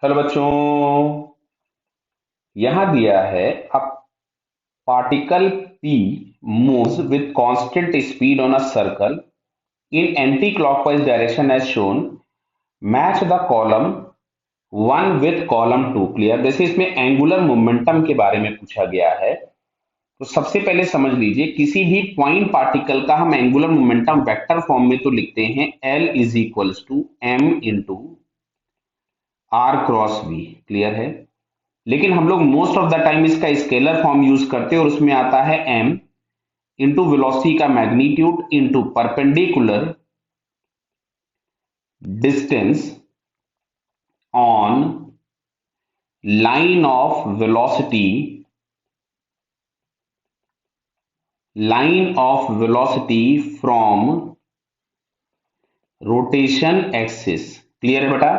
Hello बच्चों। यहां दिया है a particle p moves with constant speed on a circle in anti-clockwise direction as shown. Match the column 1 with column 2. Clear. जैसे इसमें angular momentum के बारे में पूछा गया है, तो सबसे पहले समझ लीजिए किसी भी पॉइंट पार्टिकल का हम एंगुलर मोमेंटम वेक्टर फॉर्म में तो लिखते हैं L is equals to m into R cross V. Clear है। लेकिन हम लोग मोस्ट ऑफ द टाइम इसका स्केलर फॉर्म यूज करते हैं और उसमें आता है m इंटू वेलोसिटी का magnitude into perpendicular distance on line of velocity from rotation axis. Clear है बेटा।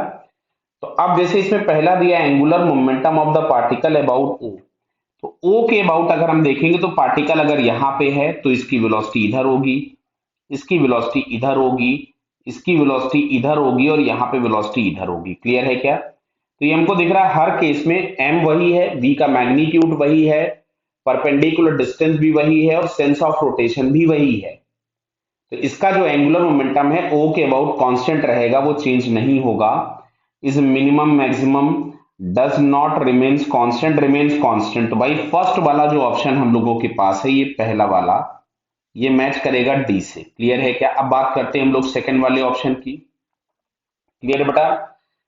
तो अब जैसे इसमें पहला दिया angular momentum of the particle about O, तो ओ के अबाउट अगर हम देखेंगे तो पार्टिकल अगर यहां पे है तो इसकी वेलोसिटी इधर होगी, इसकी वेलोसिटी इधर होगी, इसकी वेलोसिटी इधर होगी और यहाँ पे वेलोसिटी इधर होगी। क्लियर है क्या। तो ये हमको दिख रहा है हर केस में m वही है, v का मैग्नीट्यूड वही है, परपेंडिकुलर डिस्टेंस भी वही है और सेंस ऑफ रोटेशन भी वही है। तो इसका जो एंगुलर मोमेंटम है o के अबाउट कांस्टेंट रहेगा, वो चेंज नहीं होगा। Is minimum maximum does not remains constant, remains constant. तो भाई फर्स्ट वाला जो ऑप्शन हम लोगों के पास है, ये पहला वाला, ये मैच करेगा डी से। क्लियर है क्या। अब बात करते हैं हम लोग सेकंड वाले ऑप्शन की। क्लियर है बेटा।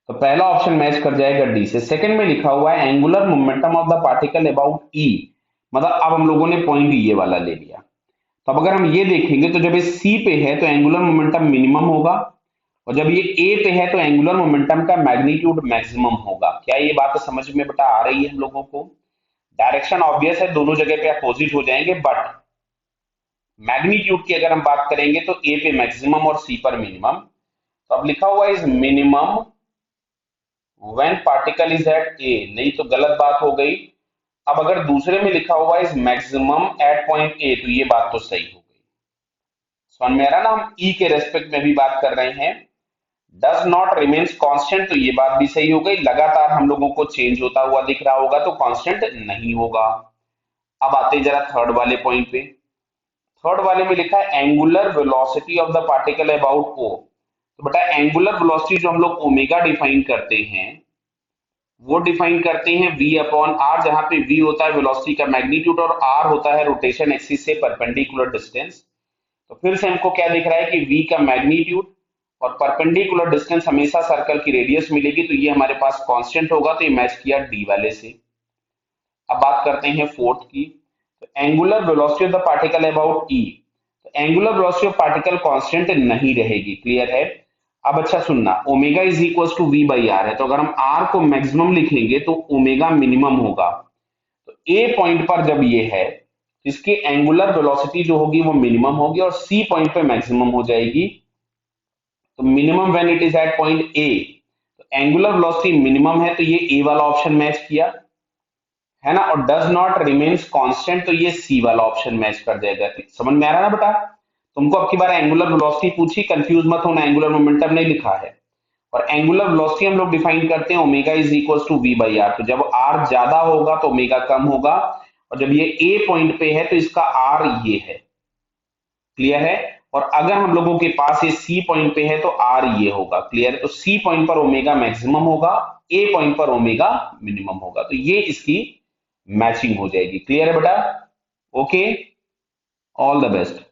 तो पहला ऑप्शन मैच कर जाएगा डी से। सेकंड में लिखा हुआ है angular momentum of the particle about E, मतलब अब हम लोगों ने पॉइंट ये वाला ले लिया। तो अब अगर हम ये देखेंगे तो जब ये सी पे है तो एंगुलर मोमेंटम मिनिमम होगा, और जब ये ए पे है तो एंगुलर मोमेंटम का मैग्नीट्यूड मैक्सिमम होगा। क्या ये बात समझ में बेटा आ रही है हम लोगों को। डायरेक्शन ऑब्वियस है, दोनों जगह पे अपोजिट हो जाएंगे, बट मैग्नीट्यूड की अगर हम बात करेंगे तो ए पे मैक्सिमम और सी पर मिनिमम। तो अब लिखा हुआ is minimum when particle is at A, नहीं तो गलत बात हो गई। अब अगर दूसरे में लिखा हुआ is maximum at point A, तो ये बात तो सही हो गई। समझ में आ रहा ना, हम ई के रेस्पेक्ट में भी बात कर रहे हैं। डज नॉट रिमेन्स कांस्टेंट, तो ये बात भी सही हो गई। लगातार हम लोगों को चेंज होता हुआ दिख रहा होगा तो कांस्टेंट नहीं होगा। अब आते हैं जरा थर्ड वाले पॉइंट पे। थर्ड वाले में लिखा है angular velocity of the particle about O. तो बेटा एंगुलर वेलोसिटी जो हम लोग ओमेगा डिफाइन करते हैं, वो डिफाइन करते हैं v अपॉन आर, जहां पे v होता है वेलोसिटी का मैग्नीट्यूड और r होता है रोटेशन एक्सिस से परपेंडिकुलर डिस्टेंस। तो फिर से हमको क्या दिख रहा है कि v का मैग्नीट्यूड और परपेंडिकुलर डिस्टेंस हमेशा सर्कल की रेडियस मिलेगी, तो ये हमारे पास कांस्टेंट होगा, तो ये मैच किया डी वाले से। अब बात करते हैं फोर्थ की। तो angular velocity of the particle about E, तो angular velocity of particle constant नहीं रहेगी। क्लियर है। अब अच्छा सुनना, omega is equal to V by R है, तो अगर हम आर को मैक्सिमम लिखेंगे तो ओमेगा मिनिमम होगा। तो ए पॉइंट पर जब ये है, इसकी एंगुलर वेलोसिटी जो होगी वो मिनिमम होगी और सी पॉइंट पे मैक्सिमम हो जाएगी। तो minimum when it is at point A, तो एंगुलर वेलोसिटी मिनिमम है, तो ये ए वाला ऑप्शन मैच किया है ना। और डज नॉट रिमेन्स कांस्टेंट, तो ये सी वाला ऑप्शन मैच कर जाएगा। समझ में आ रहा है ना बेटा। तुमको अब की बार एंगुलर वेलोसिटी पूछी, कंफ्यूज मत होना, एंगुलर मोमेंटम नहीं लिखा है। और एंगुलर वेलोसिटी हम लोग डिफाइन करते हैं omega is equal to V by R. तो जब आर ज्यादा होगा तो ओमेगा कम होगा, और जब ये ए पॉइंट पे है तो इसका आर ये है। क्लियर है। और अगर हम लोगों के पास ये सी पॉइंट पे है तो आर ये होगा। क्लियर है। तो सी पॉइंट पर ओमेगा मैक्सिमम होगा, ए पॉइंट पर ओमेगा मिनिमम होगा, तो ये इसकी मैचिंग हो जाएगी। क्लियर है बेटा। Okay, all the best.